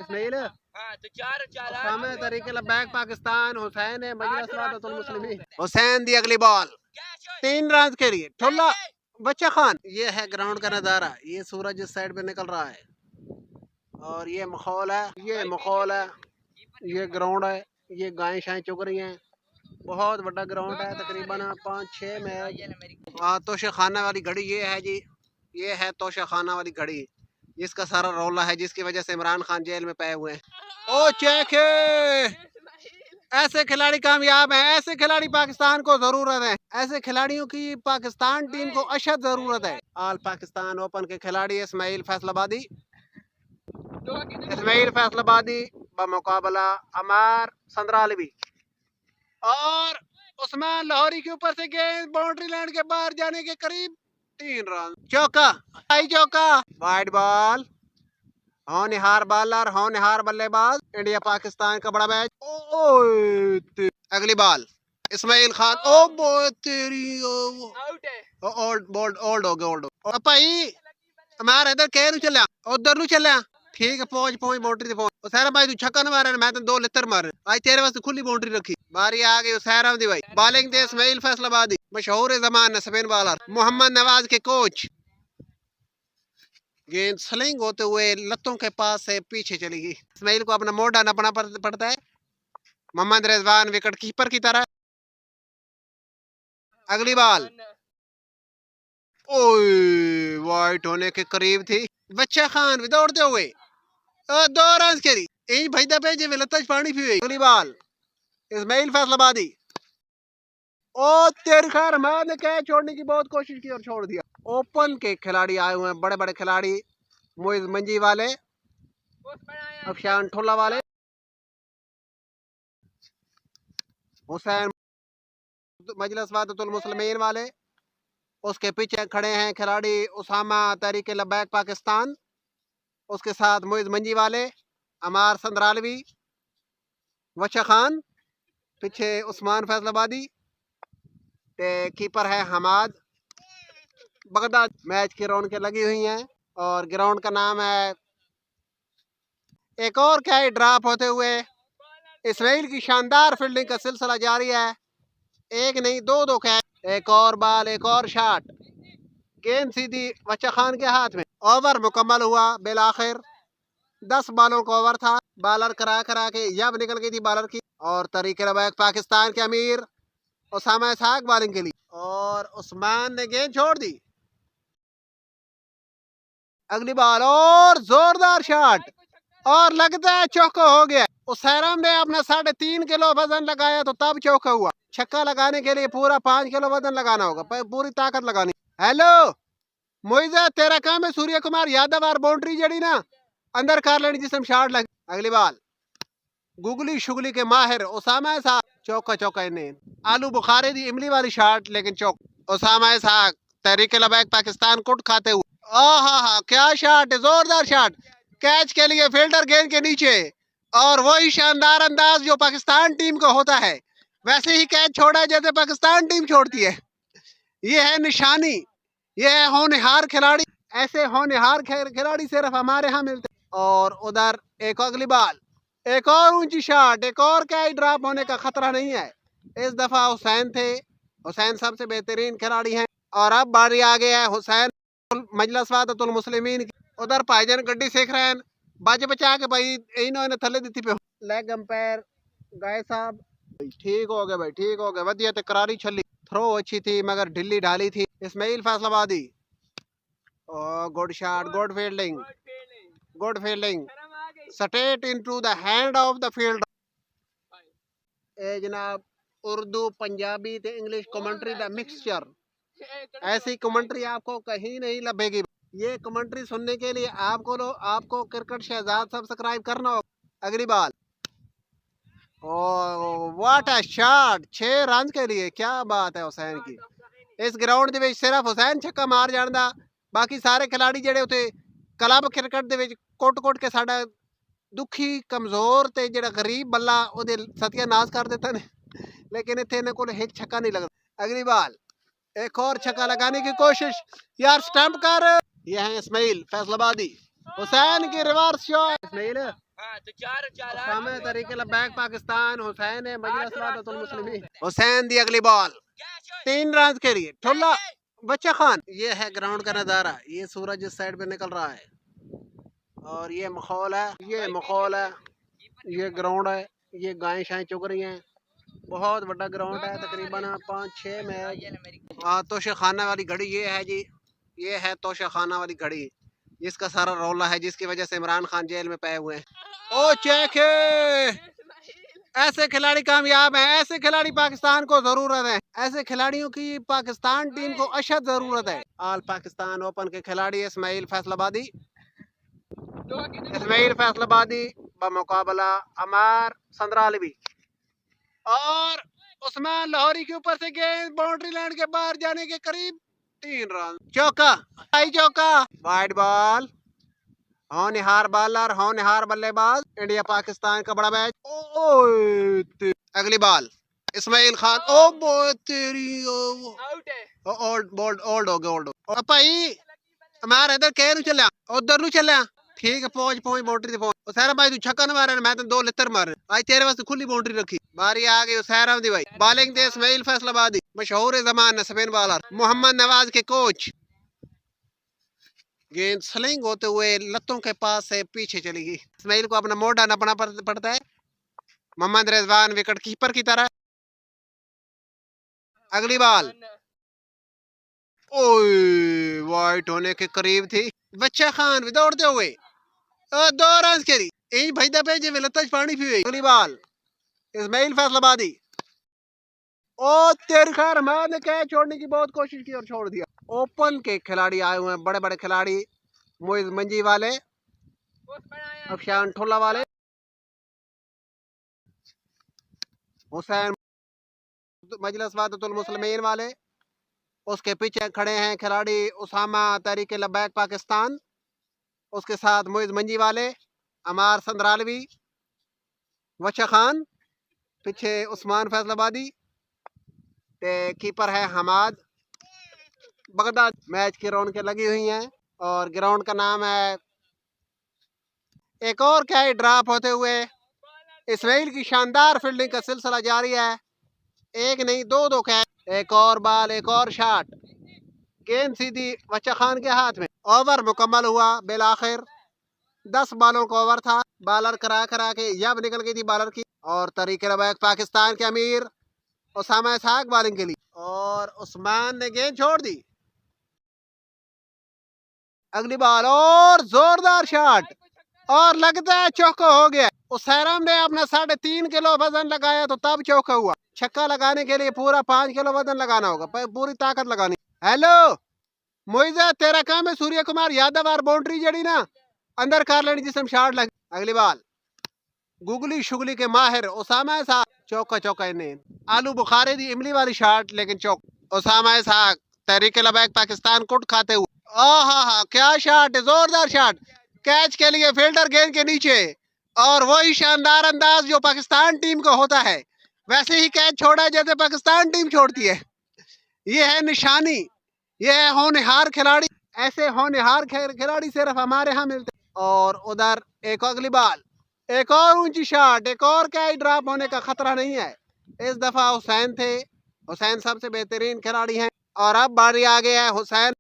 इस्माइल सामने तरीके लबैक पाकिस्तान हुसैन है मजलिस मुस्लिमीन हुसैन दी अगली बॉल 3 रन के लिए ठुल्ला बच्चा खान। ये है ग्राउंड का नजारा, ये सूरज इस साइड पे निकल रहा है और ये माहौल है, ये माहौल है, ये ग्राउंड है, ये गायें शाएं चुग रही हैं। बहुत बड़ा ग्राउंड है, तकरीबन 5-6 मैच। तोशा खाना वाली घड़ी ये है जी, ये है तोशा खाना वाली घड़ी जिसका सारा रौला है, जिसकी वजह से इमरान खान जेल में पाए हुए हैं। ओ चेक ऐसे खिलाड़ी कामयाब हैं, ऐसे खिलाड़ी पाकिस्तान को जरूरत है, ऐसे खिलाड़ियों की पाकिस्तान टीम को अशद जरूरत है। ऑल पाकिस्तान ओपन के खिलाड़ी इस्माइल फैसलाबादी, इस्माइल फैसलाबादी बमुकाबला अमार संद्रालवी और उस्मान लाहौरी के ऊपर से गेंद बाउंड्री लाइन के बाहर जाने के करीब 3 रन। चौका, आई चौका, वाइड बॉल, होनहार बॉलर, होनहार बल्लेबाज। इंडिया पाकिस्तान का बड़ा मैच। ओ अगली बॉल इस्माइल खान, ओ बो तेरी ओल्ड बोल्ड ओल्ड हो गया, ओल्ड हो भाई हमारा इधर कह नु चलिया उधर नु चलिया। ठीक है, पहुंच बाउंड्री से पहुंच। सारा भाई तू छक्का न मारे, मैं तो 2 लितर मारे। आज तेरे वास्ते खुली बाउंड्री रखी। बारी आ गई उसारा दी भाई, बॉलिंग दे इस्माइल फैसलाबादी मशहूर जमान स्पिन बॉलर मोहम्मद नवाज के कोच। गेंद स्लिंग होते हुए लत्तों के पास से पीछे चली गई। इस्माइल को अपना मोड़ा नपना पड़ता है मोहम्मद रिजवान विकेट कीपर की तरह। अगली बॉल ओए वाइट होने के करीब थी। बच्चा खान भी दौड़ते हुए 2 रन के लिए इन भैदा पे जे लतज पानी पी। अगली बॉल इस्माइल फैसलाबादी, ओ तेरे खैर ने कैच छोड़ने की बहुत कोशिश की और छोड़ दिया। ओपन के खिलाड़ी आए हुए हैं, बड़े बड़े खिलाड़ी, मोइज मंजी वाले, अफशान ठुल्ला वाले, हुसैन मजलिस मुस्लिमीन वाले। उसके पीछे खड़े हैं खिलाड़ी उसामा तहरीक लबैक पाकिस्तान, उसके साथ मोइज मंजी वाले, अमार संद्रालवी, वशा खान, पीछे उस्मान फैसलाबादी, कीपर है हमाद बगदाद। मैच की रौनकें लगी हुई हैं और ग्राउंड का नाम है। एक और कैच ड्रॉप होते हुए इस्माइल की शानदार फील्डिंग का सिलसिला जारी है। एक नहीं 2 कैच, एक और बॉल, एक और शॉट, गेंद सीधी वच्चा खान के हाथ में। ओवर मुकम्मल हुआ बिल आखिर। 10 बॉलों का ओवर था। बॉलर करा के जब निकल गई थी बॉलर की और तरीके लबैक पाकिस्तान के अमीर उसामा इसहाक बॉलिंग के लिए और उस्मान ने गेंद छोड़ दी। अगली बॉल और जोरदार शॉट और लगता है चौका हो गया। उसैरम ने अपना 3.5 किलो वजन लगाया तो तब चौका हुआ। छक्का लगाने के लिए पूरा 5 किलो वजन लगाना होगा, पूरी ताकत लगानी। हेलो मोइजा, तेरा काम है सूर्य कुमार यादव और बाउंड्री जड़ी ना अंदर कर लेनी जिसम शॉट लग। अगली बॉल गुगली शुगली के माहिर उसामा इसहाक, चौका चौका इन्हें आलू बुखारे दी इमली वाली शॉट, लेकिन चौक। उसामा इसहाक तहरीक लबैक पाकिस्तान कुट खाते हुए, हा क्या शॉट है, जोरदार शॉट, कैच के लिए फील्डर गेंद के नीचे और वही शानदार अंदाज जो पाकिस्तान टीम को होता है वैसे ही कैच छोड़ा जैसे पाकिस्तान टीम छोड़ती है। ये है निशानी, ये है होनहार खिलाड़ी। ऐसे होनहार खिलाड़ी सिर्फ हमारे यहाँ मिलते। और उधर एक अगली बॉल, एक और ऊंची शॉट, एक और कैच ड्रॉप होने का खतरा नहीं है। इस दफा हुसैन थे, हुसैन सबसे बेहतरीन खिलाड़ी हैं और अब बारी आ गया है हुसैन मजलिस मुस्लिमीन। उधर भाईजान गड्डी सीख रहे हैं, बाज बचा के भाई इन्होंने थले दी पे। लेग अंपायर गाय साहब, ठीक हो गया भाई, ठीक हो गया, वधिया तकरारी छली, थ्रो अच्छी थी मगर ढिल्ली ढाली थी। Ismail Faisalabadi, good shot, good fielding, good fielding, straight into the hand of the fielder. ए जनाब उर्दू पंजाबी ते इंग्लिश कमेंट्री द मिक्सचर, ऐसी कमेंट्री आपको कहीं नहीं लभेगी। ये कमेंट्री सुनने के लिए आपको क्रिकेट शहजाद सब्सक्राइब करना होगा। अगली बाल, व्हाट अ शॉट, 6 रन के लिए, क्या बात है हुसैन की। इस ग्राउंड दे सिर्फ हुसैन छक्का मार जाता, बाकी सारे खिलाड़ी जेडे उते क्लब क्रिकेट दे कुट के साडा दुखी कमजोर ते जेड़ा गरीब बल्ला ओदे सत्यानाश कर देते ने, लेकिन इत्थे इन्हां कोल एक छक्का नहीं लगता। अगली बाल, एक और छक्का लगाने की कोशिश, यार स्टंप कर। ये है इस्माइल फैसलाबादी, हुसैन की रिवर्स शॉट। इस्माइल सामने तरीके बैक पाकिस्तान हुसैन है मजलिस मुस्लिमीन हुसैन दी अगली बॉल 3 रन के लिए ठुल्ला बच्चा खान। ये है ग्राउंड का नजारा, ये सूरज इस साइड पे निकल रहा है और ये माहौल है, ये माहौल है, ये ग्राउंड है, ये गायें शाएं चुग रही हैं। बहुत बड़ा ग्राउंड है, तकरीबन 5-6 मैच। तोशा खाना वाली घड़ी ये है जी, ये है तोशा खाना वाली घड़ी जिसका सारा रौला है, जिसकी वजह से इमरान खान जेल में पे हुए हैं। ओ चेक ऐसे खिलाड़ी कामयाब हैं, ऐसे खिलाड़ी पाकिस्तान को जरूरत है, ऐसे खिलाड़ियों की पाकिस्तान टीम को अशद जरूरत है। ऑल पाकिस्तान ओपन के खिलाड़ी इस्माइल फैसलाबादी बमुकाबला अमार संद्रालवी और उस्मान लाहौरी के ऊपर से गेंद बाउंड्री लाइन के बाहर जाने के करीब 3 रन। चौका, चौका, वाइड बॉल, होनहार बॉलर, होनहार बल्लेबाज। इंडिया पाकिस्तान का बड़ा मैच। अगली बॉल इस्माइल खान, ओ बो तेरी ओल्ड बोल्ड ओल्ड हो गया भाई हमारे इधर कह चलिया उधर नु चलिया ठीक है। पहुंच बाउंड्री से पहुंच सारा भाई तू छक्का न मारे, मैं तो 2 लितर मारे आज तेरे वास्ते खुली बाउंड्री रखी। बारी आ गई उसैरा दी भाई, बॉलिंग दे इस्माइल फैसलाबादी मशहूर जमान स्पिन बॉलर मोहम्मद नवाज के कोच। गेंद स्लिंग होते हुए लत्तों के पास से पीछे चली गई। इस्माइल को अपना मोड़ डालना पड़ता है मोहम्मद रिजवान विकेट कीपर की तरह। अगली बॉल ओए वाइट होने के करीब थी, बच्चा खान दौड़ते हुए 2 रन के लिए भैदा पे जे लत्ता पानी पी। अगली बॉल इस्माइल फैसलाबादी, ओ तेरे खैर ने कैच छोड़ने की बहुत कोशिश की और छोड़ दिया। ओपन के खिलाड़ी आए हुए हैं, बड़े बड़े खिलाड़ी, मोइज मंजी वाले, अफशान ठोला वाले, हुसैन मजलिस मुस्लिमीन वाले। उसके पीछे खड़े हैं खिलाड़ी उसामा तहरीक लबैक पाकिस्तान, उसके साथ मोइज मंजी वाले, अमार संद्रालवी, वशा खान, पीछे उस्मान फैसलाबादी, कीपर है हमाद बगदाद। मैच की रौनकें लगी हुई हैं और ग्राउंड का नाम है। एक और कैच ड्रॉप होते हुए इस्माइल की शानदार फील्डिंग का सिलसिला जारी है, एक नहीं 2 कैच। एक और बॉल, एक और शॉट, गेंद सीधी वच्चा खान के हाथ में। ओवर मुकम्मल हुआ बिल आखिर, 10 बॉलों का ओवर था। बॉलर करा के जब निकल गई थी बॉलर की और तरीके लबैक पाकिस्तान के अमीर उसामा इसहाक बॉलिंग के लिए और उस्मान ने गेंद छोड़ दी। अगली बॉल और जोरदार शॉट और लगता है चौका हो गया। उसैरम ने अपना 3.5 किलो वजन लगाया तो तब चौका हुआ। छक्का लगाने के लिए पूरा 5 किलो वजन लगाना होगा, पूरी ताकत लगानी। हेलो मोइजा तेरा काम है सूर्य कुमार यादव और बाउंड्री जड़ी ना अंदर कर लेनी जिसम शॉट लग। अगली बॉल गुगली शुगली के माहिर उसामा इसहाक, चौका इन्हें आलू बुखारे दी इमली वाली शॉट लेकिन चौक। उसामा इसहाक तहरीक लबैक पाकिस्तान कुट खाते हुए, हा क्या शॉट है, जोरदार शॉट, कैच के लिए फील्डर गेंद के नीचे और वही शानदार अंदाज जो पाकिस्तान टीम को होता है वैसे ही कैच छोड़ा जैसे पाकिस्तान टीम छोड़ती है। ये है निशानी, ये है होनहार खिलाड़ी, ऐसे होनहार खिलाड़ी सिर्फ हमारे यहाँ मिलते। और उधर एक अगली बॉल, एक और ऊंची शॉट, एक और कैच ड्रॉप होने का खतरा नहीं है। इस दफा हुसैन थे, हुसैन सबसे बेहतरीन खिलाड़ी हैं और अब बारी आ गया है हुसैन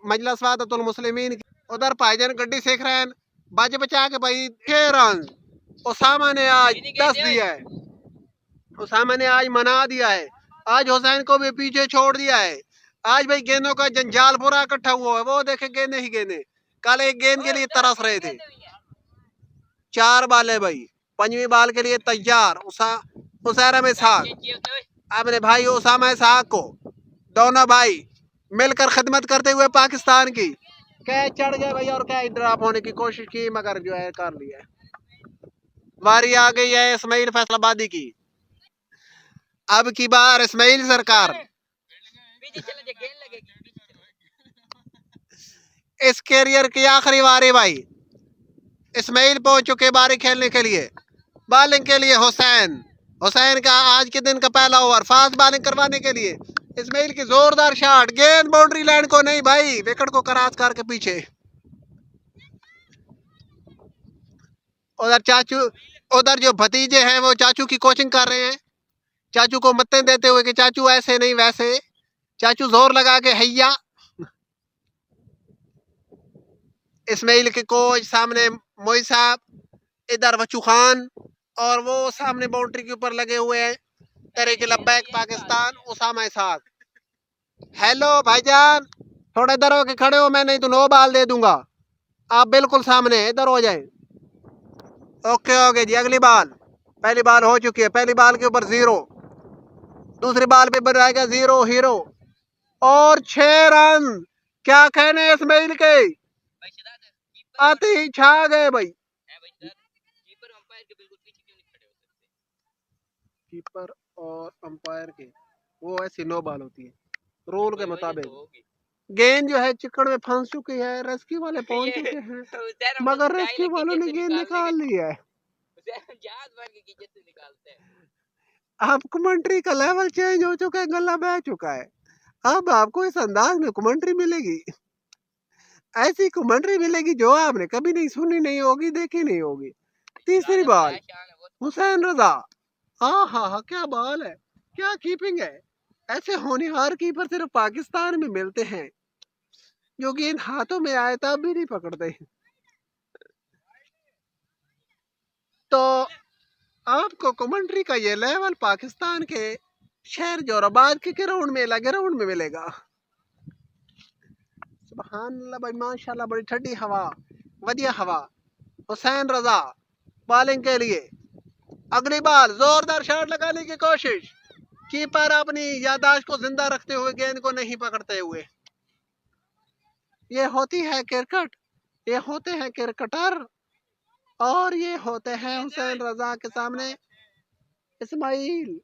मजलिस मुस्लिमीन की। उधर भाईजान गड्डी सीख रहे हैं, बाजे बचा के भाई 6 रन उसामा ने आज 10 दिया है, उसामा ने आज मना दिया है, आज हुसैन को भी पीछे छोड़ दिया है। आज भाई गेंदों का जंजाल पूरा इकट्ठा हुआ है, वो देखे गेंदे ही गेंदे, कल एक गेंद के लिए तरस रहे थे। 4 बाल है भाई, 5वीं बाल के लिए तैयार उसैरम इसहाक। अपने भाई उसामा इसहाक को दोनों भाई मिलकर खिदमत करते हुए पाकिस्तान की। कैच चढ़ गए भाई और कैच ड्रॉप होने की कोशिश की मगर जो है कर लिया। बारी आ गई है इस्माइल फैसलाबादी की, अब की बार इस्माइल सरकार इस कैरियर की आखिरी बारी भाई इस्माइल पहुंच चुके बारी खेलने के लिए। बॉलिंग के लिए हुसैन का आज के दिन का पहला ओवर, फास्ट बॉलिंग करवाने के लिए इस्माइल की जोरदार शॉट, गेंद बाउंड्री लाइन को नहीं भाई विकेट को क्रॉस करके पीछे। उधर चाचू, उधर जो भतीजे हैं वो चाचू की कोचिंग कर रहे हैं, चाचू को मत्ते देते हुए कि चाचू ऐसे नहीं वैसे। चाचू जोर लगा के हैया। इस्माइल के कोच सामने, मोई साहब, इधर वचू खान, और वो सामने बाउंड्री के ऊपर लगे हुए हैं तरीके लब्बैक पाकिस्तान, उसामा इसाक। हेलो भाईजान, थोड़ा इधर होके खड़े हो, मैं नहीं तो नो बाल दे दूंगा। आप बिल्कुल सामने इधर हो जाए। ओके हो गए जी। अगली बाल, पहली बाल हो चुकी है, पहली बाल के ऊपर 0, दूसरी बाल पे बनाएगा 0 हीरो, और 6 रन। क्या कहने इस्माइल के, आते ही छा गए भाई। कीपर और अंपायर के वो ऐसी नो बॉल होती है रूल के मुताबिक। गेंद जो है चिकड़ में फंस चुकी है, रेस्क्यू वाले पहुंच चुके हैं, मगर रेस्क्यू वालों ने गेंद निकाल ली है। अब कमेंट्री का लेवल चेंज हो चुका है, गला बह चुका है। अब आपको इस अंदाज में कमेंट्री मिलेगी, ऐसी कमेंट्री मिलेगी जो आपने कभी नहीं सुनी नहीं होगी, देखी नहीं होगी। तीसरी बॉल, हुसैन रजा। हाँ हाँ हाँ, क्या बॉल है, क्या कीपिंग है। ऐसे होनहार कीपर सिर्फ पाकिस्तान में मिलते हैं, जो गेंद हाथों में आए तब भी नहीं पकड़ते। तो आपको कमेंट्री का ये लेवल पाकिस्तान के शहर जोराबाद के ग्राउंड में, ग्राउंड में मिलेगा। सुभान अल्लाह भाई, माशाल्लाह, बड़ी ठंडी हवा, वधिया हवा। हुसैन रजा बॉलिंग के लिए। अगली बाल, जोरदार शॉट लगाने की कोशिश, कीपर अपनी याददाश्त को जिंदा रखते हुए गेंद को नहीं पकड़ते हुए। ये होती है क्रिकेट, ये होते हैं क्रिकेटर, और ये होते हैं हुसैन रजा के सामने इस्माइल।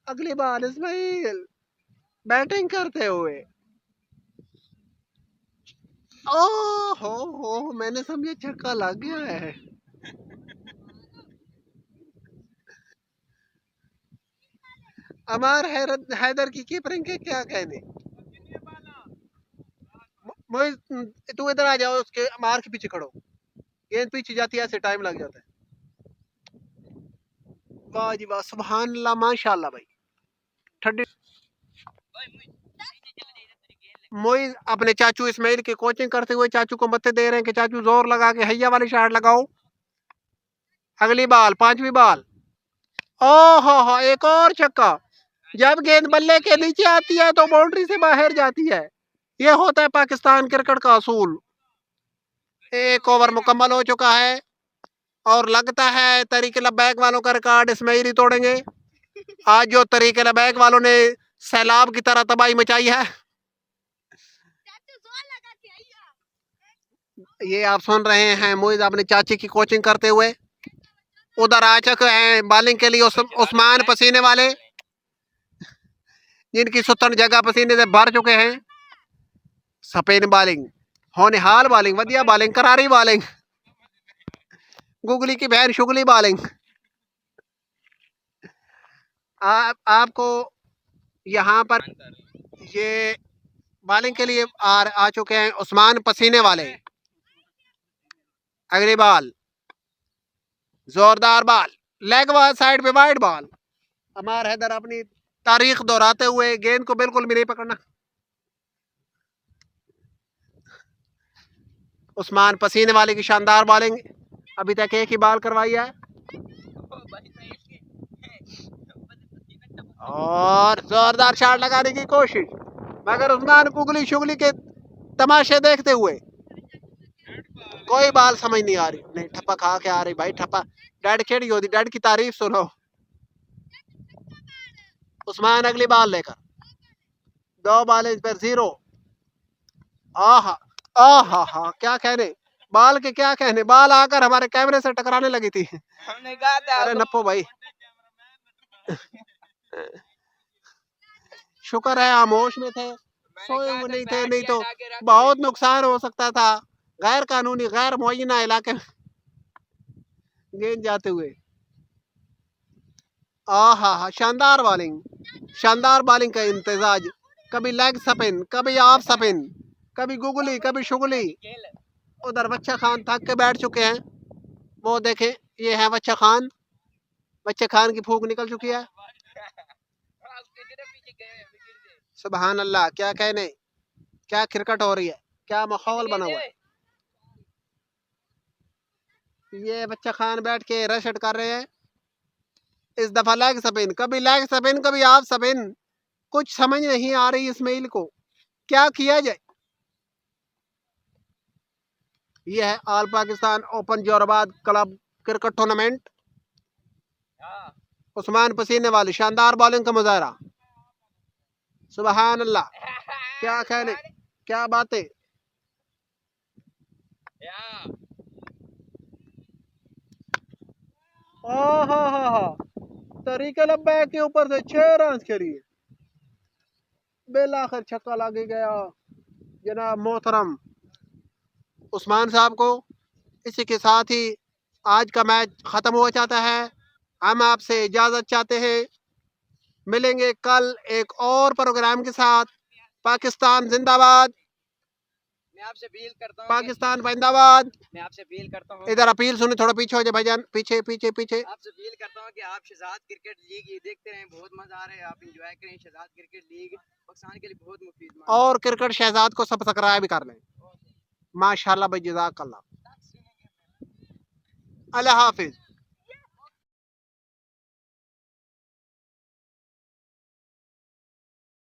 अगली बार इस्माइल बैटिंग करते हुए। ओ हो, मैंने समझा छक्का लग गया है। अमार हैदर की कीपरिंग के क्या कहने। तू इधर आ जाओ, उसके अमार के पीछे खड़ो, गेंद पीछे जाती है, ऐसे टाइम लग जाता है। वाह जी वाह, सुभान अल्लाह, माशाल्लाह भाई। ठंडी मोइज अपने चाचू इस्माइल की कोचिंग करते हुए चाचू को मत्ते दे रहे हैं कि चाचू जोर लगा के हैया वाली शॉट लगाओ। अगली बाल, पांचवी बाल। हो, एक और छक्का। जब गेंद बल्ले के नीचे आती है तो बाउंड्री से बाहर जाती है। ये होता है पाकिस्तान क्रिकेट का असूल। एक ओवर मुकम्मल हो चुका है, और लगता है तरीके लब्बैक वालों का रिकॉर्ड इस्माइल ही तोड़ेंगे। आज जो तरीके लब्बैक वालों ने सैलाब की तरह तबाही मचाई है, ये आप सुन रहे हैं मोइज अपने चाची की कोचिंग करते हुए। उधर आ चुके हैं बॉलिंग के लिए उस्मान पसीने वाले, जिनकी सुतन जगह पसीने से भर चुके हैं। स्पिन बॉलिंग, होनहार बॉलिंग, वधिया बॉलिंग, करारी बॉलिंग, गुगली की बहन शुगली बॉलिंग। आपको यहाँ पर ये बॉलिंग के लिए आ चुके हैं उस्मान पसीने वाले। अगली बॉल, जोरदार बॉल, लेग साइड पे वाइड बॉल। अमार हैदर अपनी तारीख दोहराते हुए गेंद को बिल्कुल भी नहीं पकड़ना। उस्मान पसीने वाले की शानदार बॉलिंग, अभी तक एक ही बॉल करवाई है, और जोरदार शॉट लगाने की कोशिश, मगर उस्मान गुगली शुगली के तमाशे देखते हुए। कोई बाल समझ नहीं आ रही, नहीं ठप्पा खा के आ रही भाई, ठप्पा डैड खेड़ी होती, डैड की तारीफ सुनो। उस्मान अगली बाल लेकर, 2 बॉल पर 0। आहा आहा, क्या कहने, बाल के क्या कहने, बाल आकर हमारे कैमरे से टकराने लगी थी। हमने कहा था अरे नप्पो भाई, शुक्र है आमोश में थे, सोए हुए नहीं थे, नहीं तो बहुत नुकसान हो सकता था। गैर कानूनी, गैर मुअय्यना इलाके में गेंद जाते हुए। आहा, शानदार बॉलिंग, शानदार बॉलिंग का इम्तिजाज। कभी लेग स्पिन, कभी ऑफ स्पिन, कभी गुगली, कभी शुगली। उधर बच्चा खान थक के बैठ चुके हैं। वो देखें, ये है बच्चा खान। बच्चे खान की फूक निकल चुकी है। सुबहान अल्लाह, क्या कहने, क्या क्रिकेट हो रही है, क्या माहौल बना हुआ है। ये बच्चा खान बैठ के रशट कर रहे हैं। इस दफा लेग स्पिन, कभी लेग स्पिन कभी ऑफ स्पिन, कुछ समझ नहीं आ रही इस्माइल को, क्या किया जाए। यह है all Pakistan open Zorabad club cricket tournament. Usman पसीने वाली शानदार बॉलिंग का मुजाहरा। सुबहान अल्लाह, क्या कहने, क्या बातें। तरीके लब्बैक के ऊपर से 6 रन करिए, बेलाखिर छक्का लग गया जनाब मोहतरम उस्मान साहब को। इसी के साथ ही आज का मैच खत्म हो जाता है। हम आपसे इजाजत चाहते हैं, मिलेंगे कल एक और प्रोग्राम के साथ। पाकिस्तान जिंदाबाद, मैं आपसे अपील करता हूँ, पाकिस्तान जिंदाबाद। मैं आपसे अपील करता हूँ, इधर अपील सुने, थोड़ा पीछे हो जाए भाईजान, पीछे पीछे पीछे। आपसे अपील करता हूँ कि आप शहजाद क्रिकेट लीग ये देखते रहें, बहुत मजा आ रहा है, आप इंजॉय करें। शहजाद क्रिकेट लीग पाकिस्तान के लिए बहुत मुफीद और क्रिकेट शहजाद को सब्सक्राइब कर लें। माशाल्लाह भाई, जज़ाकल्लाह, अल्लाह हाफिज।